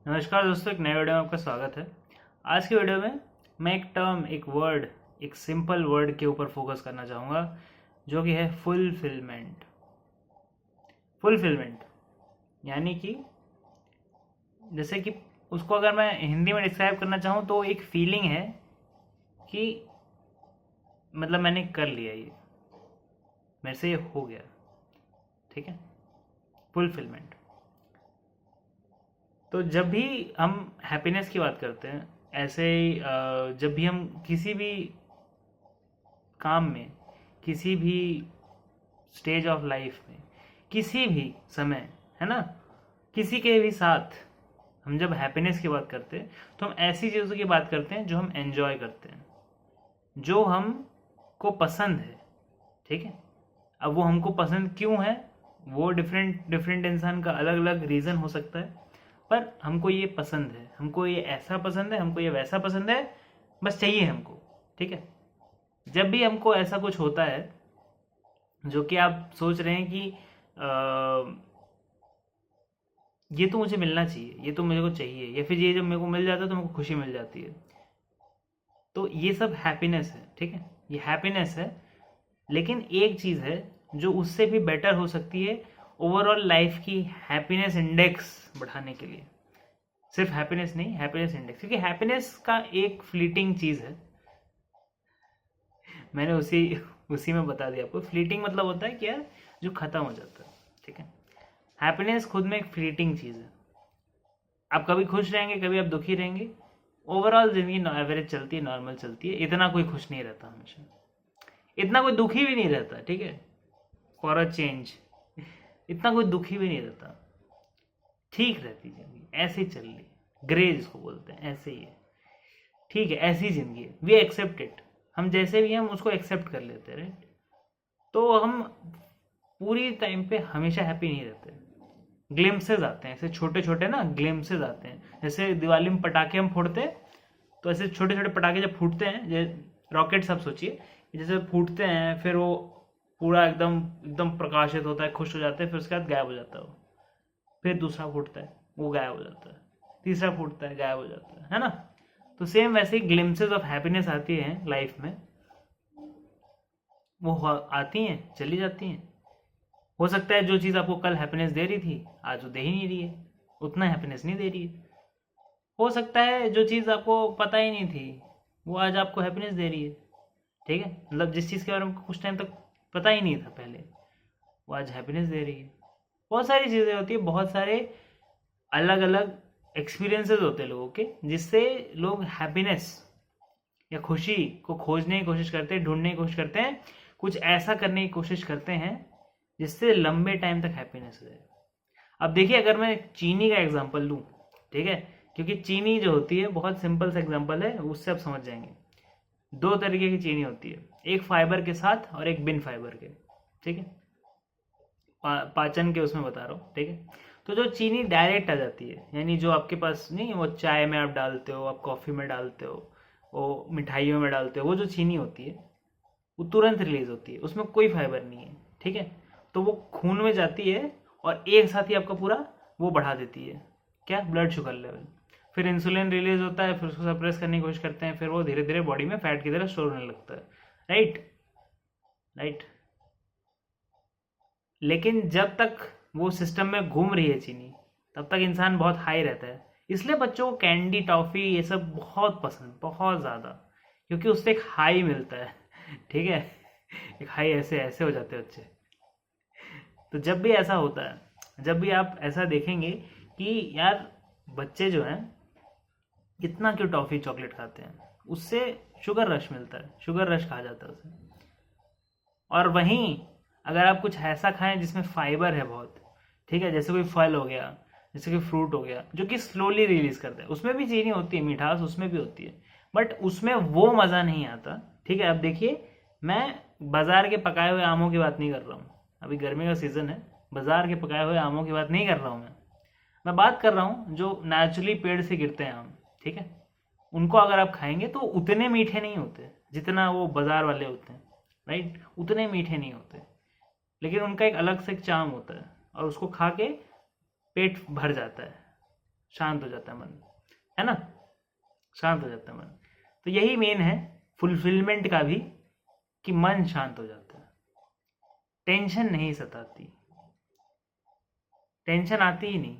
नमस्कार दोस्तों, एक नए वीडियो में आपका स्वागत है। आज की वीडियो में मैं एक टर्म, एक वर्ड, एक सिंपल वर्ड के ऊपर फोकस करना चाहूँगा, जो कि है फुलफिलमेंट। फुलफिलमेंट यानी कि जैसे कि उसको अगर मैं हिंदी में डिस्क्राइब करना चाहूँ तो एक फीलिंग है कि मतलब मैंने कर लिया, ये मेरे से ये हो गया। ठीक है, फुलफिलमेंट। तो जब भी हम हैप्पीनेस की बात करते हैं, ऐसे ही जब भी हम किसी भी काम में, किसी भी स्टेज ऑफ लाइफ में, किसी भी समय, है ना, किसी के भी साथ हम जब हैप्पीनेस की बात करते हैं तो हम ऐसी चीज़ों की बात करते हैं जो हम एंजॉय करते हैं, जो हमको पसंद है। ठीक है, अब वो हमको पसंद क्यों है, वो डिफरेंट डिफरेंट इंसान का अलग अलग रीज़न हो सकता है, पर हमको ये पसंद है, हमको ये ऐसा पसंद है, हमको ये वैसा पसंद है, बस चाहिए हमको। ठीक है, जब भी हमको ऐसा कुछ होता है जो कि आप सोच रहे हैं कि ये तो मुझे मिलना चाहिए, ये तो मेरे को चाहिए, या फिर ये जब मेरे को मिल जाता है तो मेरे को खुशी मिल जाती है, तो ये सब हैप्पीनेस है। ठीक है, ये हैप्पीनेस है। लेकिन एक चीज़ है जो उससे भी बेटर हो सकती है ओवरऑल लाइफ की हैप्पीनेस इंडेक्स बढ़ाने के लिए। सिर्फ हैप्पीनेस नहीं, हैप्पीनेस इंडेक्स, क्योंकि हैप्पीनेस का एक फ्लीटिंग चीज़ है। मैंने उसी उसी में बता दिया आपको। फ्लीटिंग मतलब होता है क्या, जो खत्म हो जाता है। ठीक है, हैप्पीनेस खुद में एक फ्लीटिंग चीज़ है। आप कभी खुश रहेंगे, कभी आप दुखी रहेंगे। ओवरऑल जिंदगी एवरेज चलती है, नॉर्मल चलती है, इतना कोई खुश नहीं रहता हमेशा, इतना कोई दुखी भी नहीं रहता। ठीक है, फॉर अ चेंज इतना कोई दुखी भी नहीं रहता, ठीक रहती जिंदगी, ऐसे ही चल रही, ग्रे जिसको बोलते हैं, ऐसे ही है। ठीक है, ऐसी जिंदगी है, वी एक्सेप्ट इट। हम जैसे भी हैं हम उसको एक्सेप्ट कर लेते हैं, राइट। तो हम पूरी टाइम पे हमेशा हैप्पी नहीं रहते। ग्लिम्सेस आते हैं, ऐसे छोटे छोटे ना ग्लिम्सेस आते हैं। जैसे दिवाली में पटाखे हम फोड़ते हैं, तो ऐसे छोटे छोटे पटाखे जब फूटते हैं, जैसे रॉकेट, सब सोचिए, जैसे फूटते हैं, फिर वो पूरा एकदम एकदम प्रकाशित होता है, खुश हो जाता है, फिर उसके बाद गायब हो जाता है वो। फिर दूसरा फूटता है, वो गायब हो जाता है। तीसरा फूटता है, गायब हो जाता है ना। तो सेम वैसे ही ग्लिम्सेस ऑफ हैप्पीनेस आती है लाइफ में। वो आती हैं, चली जाती हैं। हो सकता है जो चीज़ आपको कल हैप्पीनेस दे रही थी, आज वो दे ही नहीं रही है, उतना हैप्पीनेस नहीं दे रही है। हो सकता है जो चीज़ आपको पता ही नहीं थी, वो आज आपको हैप्पीनेस दे रही है। ठीक है, मतलब जिस चीज़ के बारे में कुछ टाइम तक पता ही नहीं था पहले, वो आज हैप्पीनेस दे रही है। बहुत सारी चीज़ें होती है, बहुत सारे अलग अलग एक्सपीरियंसेस होते हैं लोगों के, जिससे लोग हैप्पीनेस या खुशी को खोजने की कोशिश करते हैं, ढूंढने की कोशिश करते हैं, कुछ ऐसा करने की कोशिश करते हैं जिससे लंबे टाइम तक हैप्पीनेस रहे। अब देखिए, अगर मैं चीनी का एग्जांपल लूँ, ठीक है, क्योंकि चीनी जो होती है बहुत सिंपल सा एग्जांपल है, उससे आप समझ जाएंगे। दो तरीके की चीनी होती है, एक फाइबर के साथ और एक बिन फाइबर के। ठीक है, पाचन के उसमें बता रहा हूँ। ठीक है, तो जो चीनी डायरेक्ट आ जाती है, यानी जो आपके पास नहीं, वो चाय में आप डालते हो, आप कॉफ़ी में डालते हो, वो मिठाइयों में डालते हो, वो जो चीनी होती है वो तुरंत रिलीज होती है, उसमें कोई फाइबर नहीं है। ठीक है, तो वो खून में जाती है और एक साथ ही आपका पूरा वो बढ़ा देती है, क्या, ब्लड शुगर लेवल। फिर इंसुलिन रिलीज होता है, फिर उसको सप्रेस करने की कोशिश करते हैं, फिर वो धीरे धीरे बॉडी में फैट की तरह स्टोर होने लगता है। Right, right. लेकिन जब तक वो सिस्टम में घूम रही है चीनी, तब तक इंसान बहुत हाई रहता है। इसलिए बच्चों को कैंडी, टॉफ़ी, ये सब बहुत पसंद, बहुत ज़्यादा, क्योंकि उससे एक हाई मिलता है। ठीक है, एक हाई, ऐसे ऐसे हो जाते हैं बच्चे। तो जब भी ऐसा होता है, जब भी आप ऐसा देखेंगे कि यार बच्चे जो हैं इतना क्यों टॉफ़ी चॉकलेट खाते हैं, उससे शुगर रश मिलता है, शुगर रश कहा जाता है उसे। और वहीं अगर आप कुछ ऐसा खाएं जिसमें फाइबर है बहुत, ठीक है, जैसे कोई फल हो गया, जैसे कोई फ्रूट हो गया, जो कि स्लोली रिलीज करता है, उसमें भी चीनी होती है, मिठास उसमें भी होती है, बट उसमें वो मज़ा नहीं आता। ठीक है, अब देखिए, मैं बाजार के पकाए हुए आमों की बात नहीं कर रहा हूँ, अभी गर्मी का सीज़न है, बाजार के पकाए हुए आमों की बात नहीं कर रहा हूँ मैं बात कर रहा हूँ जो नेचुरली पेड़ से गिरते हैं आम। ठीक है, उनको अगर आप खाएंगे तो उतने मीठे नहीं होते जितना वो बाजार वाले होते हैं, राइट, उतने मीठे नहीं होते, लेकिन उनका एक अलग से चाम होता है, और उसको खा के पेट भर जाता है। शांत हो जाता है मन, है ना, शांत हो जाता है मन। तो यही मेन है फुलफिलमेंट का भी, कि मन शांत हो जाता है, टेंशन नहीं सताती, टेंशन आती ही नहीं,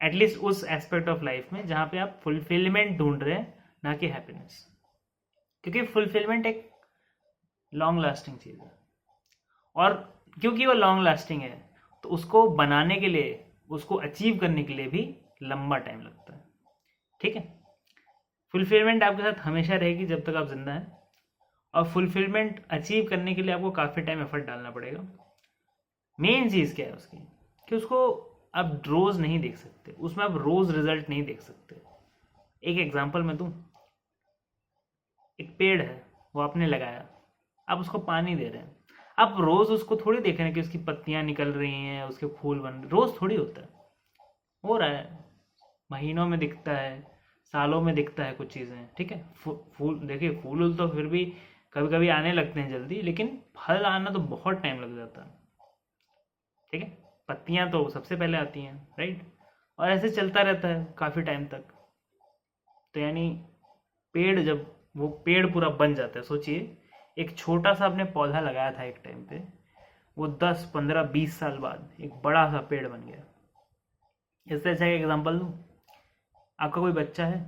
एटलीस्ट उस एस्पेक्ट ऑफ लाइफ में जहां पे आप फुलफिलमेंट ढूंढ रहे हैं, ना कि हैप्पीनेस। क्योंकि फुलफिलमेंट एक लॉन्ग लास्टिंग चीज है, और क्योंकि वो लॉन्ग लास्टिंग है तो उसको बनाने के लिए, उसको अचीव करने के लिए भी लंबा टाइम लगता है। ठीक है, फुलफिलमेंट आपके साथ हमेशा रहेगी जब तक आप जिंदा हैं, और फुलफिलमेंट अचीव करने के लिए आपको काफ़ी टाइम एफर्ट डालना पड़ेगा। मेन चीज़ क्या है उसकी, कि उसको आप रोज़ नहीं देख सकते, उसमें आप रोज़ रिजल्ट नहीं देख सकते। एक एग्जांपल मैं दूं, एक पेड़ है, वो आपने लगाया, आप उसको पानी दे रहे हैं, आप रोज़ उसको थोड़ी देख रहे हैं कि उसकी पत्तियां निकल रही हैं, उसके फूल बन रहे, रोज़ थोड़ी होता है, हो रहा है, महीनों में दिखता है, सालों में दिखता है कुछ चीज़ें। ठीक है, फूल देखिए, फूल तो फिर भी कभी कभी आने लगते हैं जल्दी, लेकिन फल आना तो बहुत टाइम लग जाता है। ठीक है, पत्तियां तो सबसे पहले आती हैं, राइट, और ऐसे चलता रहता है काफ़ी टाइम तक। तो यानी पेड़, जब वो पेड़ पूरा बन जाता है, सोचिए एक छोटा सा आपने पौधा लगाया था एक टाइम पे, वो 10 15 20 साल बाद एक बड़ा सा पेड़ बन गया। इससे अच्छा एक एग्जांपल दूं, आपका कोई बच्चा है,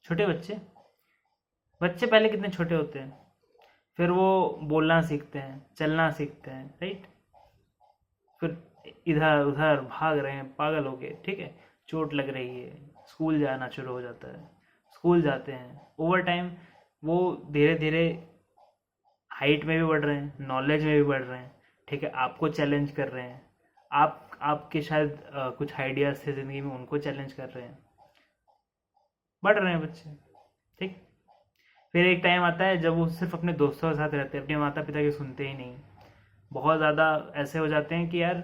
छोटे बच्चे, बच्चे पहले कितने छोटे होते हैं, फिर वो बोलना सीखते हैं, चलना सीखते हैं, राइट, फिर इधर उधर भाग रहे हैं पागल हो गए, ठीक है, चोट लग रही है, स्कूल जाना शुरू हो जाता है, स्कूल जाते हैं, ओवर टाइम वो धीरे धीरे हाइट में भी बढ़ रहे हैं, नॉलेज में भी बढ़ रहे हैं। ठीक है, आपको चैलेंज कर रहे हैं, आपके शायद कुछ आइडियाज थे ज़िंदगी में, उनको चैलेंज कर रहे हैं, बढ़ रहे हैं बच्चे। ठीक, फिर एक टाइम आता है जब वो सिर्फ अपने दोस्तों के साथ रहते हैं, अपने माता पिता की सुनते ही नहीं, बहुत ज़्यादा ऐसे हो जाते हैं कि यार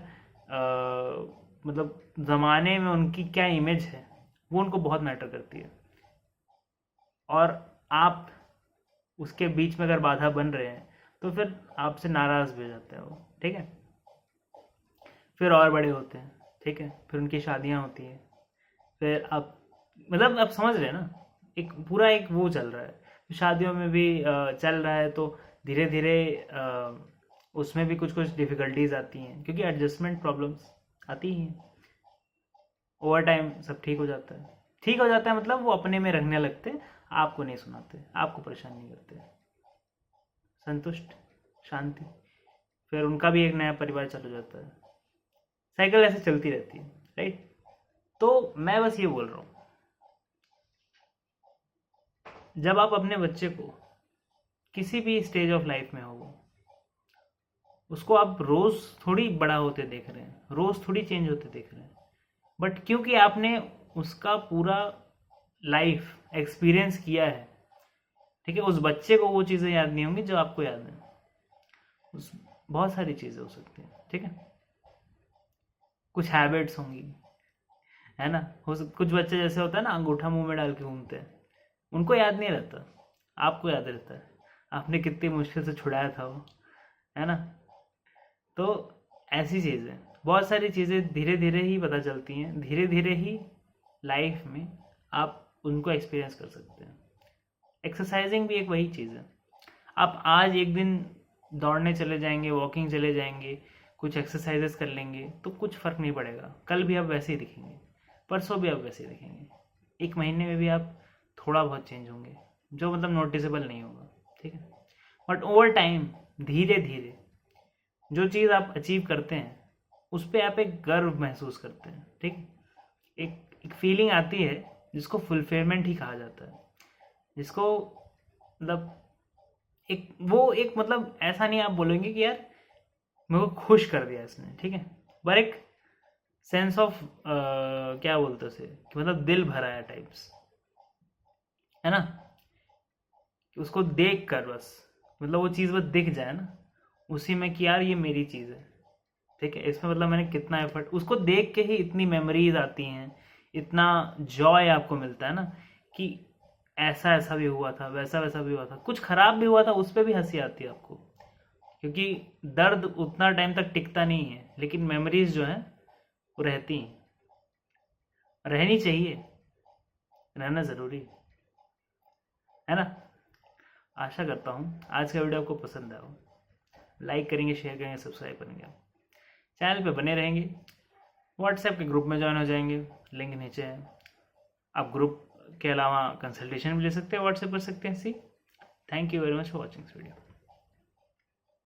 मतलब ज़माने में उनकी क्या इमेज है वो उनको बहुत मैटर करती है, और आप उसके बीच में अगर बाधा बन रहे हैं तो फिर आपसे नाराज़ भी हो जाते हैं वो। ठीक है, फिर और बड़े होते हैं, ठीक है, फिर उनकी शादियां होती हैं, फिर आप मतलब आप समझ रहे हैं ना, एक पूरा एक वो चल रहा है, शादियों में भी चल रहा है, तो धीरे धीरे उसमें भी कुछ कुछ डिफ़िकल्टीज आती हैं, क्योंकि एडजस्टमेंट प्रॉब्लम्स आती ही हैं। ओवर टाइम सब ठीक हो जाता है, ठीक हो जाता है मतलब वो अपने में रखने लगते हैं, आपको नहीं सुनाते, आपको परेशान नहीं करते, संतुष्ट, शांति, फिर उनका भी एक नया परिवार चालू हो जाता है, साइकिल ऐसे चलती रहती है, राइट। तो मैं बस ये बोल रहा हूँ, जब आप अपने बच्चे को किसी भी स्टेज ऑफ लाइफ में हो, उसको आप रोज थोड़ी बड़ा होते देख रहे हैं, रोज थोड़ी चेंज होते देख रहे हैं, बट क्योंकि आपने उसका पूरा लाइफ एक्सपीरियंस किया है, ठीक है, उस बच्चे को वो चीज़ें याद नहीं होंगी जो आपको याद है, उस बहुत सारी चीज़ें हो सकती हैं, ठीक है, कुछ हैबिट्स होंगी, है ना, कुछ बच्चे जैसे होता है ना, अंगूठा मुंह में डाल के घूमते हैं, उनको याद नहीं रहता, आपको याद रहता है, आपने कितनी मुश्किल से छुड़ाया था वो, है ना। तो ऐसी चीज़ें, बहुत सारी चीज़ें धीरे धीरे ही पता चलती हैं, धीरे धीरे ही लाइफ में आप उनको एक्सपीरियंस कर सकते हैं। एक्सरसाइजिंग भी एक वही चीज़ है, आप आज एक दिन दौड़ने चले जाएंगे, वॉकिंग चले जाएंगे, कुछ एक्सरसाइजेस कर लेंगे तो कुछ फ़र्क नहीं पड़ेगा, कल भी आप वैसे ही दिखेंगे, परसों भी आप वैसे ही दिखेंगे, एक महीने में भी आप थोड़ा बहुत चेंज होंगे, जो मतलब नोटिसेबल नहीं होगा, ठीक है, बट ओवर टाइम धीरे धीरे जो चीज़ आप अचीव करते हैं उस पर आप एक गर्व महसूस करते हैं, ठीक, एक फीलिंग आती है जिसको फुलफिलमेंट ही कहा जाता है, जिसको मतलब एक मतलब ऐसा नहीं आप बोलेंगे कि यार मेरे को खुश कर दिया इसने, ठीक है, पर एक सेंस ऑफ क्या बोलते उसे, कि मतलब दिल भरा है टाइप्स, है ना, कि उसको देख कर बस मतलब वो चीज़ बस दिख जाए ना उसी में कि यार ये मेरी चीज़ है, ठीक है, इसमें मतलब मैंने कितना एफर्ट, उसको देख के ही इतनी मेमोरीज आती हैं, इतना जॉय आपको मिलता है ना, कि ऐसा ऐसा भी हुआ था, वैसा वैसा भी हुआ था, कुछ खराब भी हुआ था, उस पर भी हंसी आती है आपको, क्योंकि दर्द उतना टाइम तक टिकता नहीं है, लेकिन मेमोरीज जो हैं वो रहती हैं। रहनी चाहिए, रहना ज़रूरी है ना। आशा करता हूँ आज का वीडियो आपको पसंद आया हो। लाइक करेंगे, शेयर करेंगे, सब्सक्राइब करेंगे, चैनल पे बने रहेंगे, व्हाट्सएप के ग्रुप में ज्वाइन हो जाएंगे, लिंक नीचे है। आप ग्रुप के अलावा कंसल्टेशन भी ले सकते हैं, व्हाट्सएप कर सकते हैं। See thank you very much for watching this video.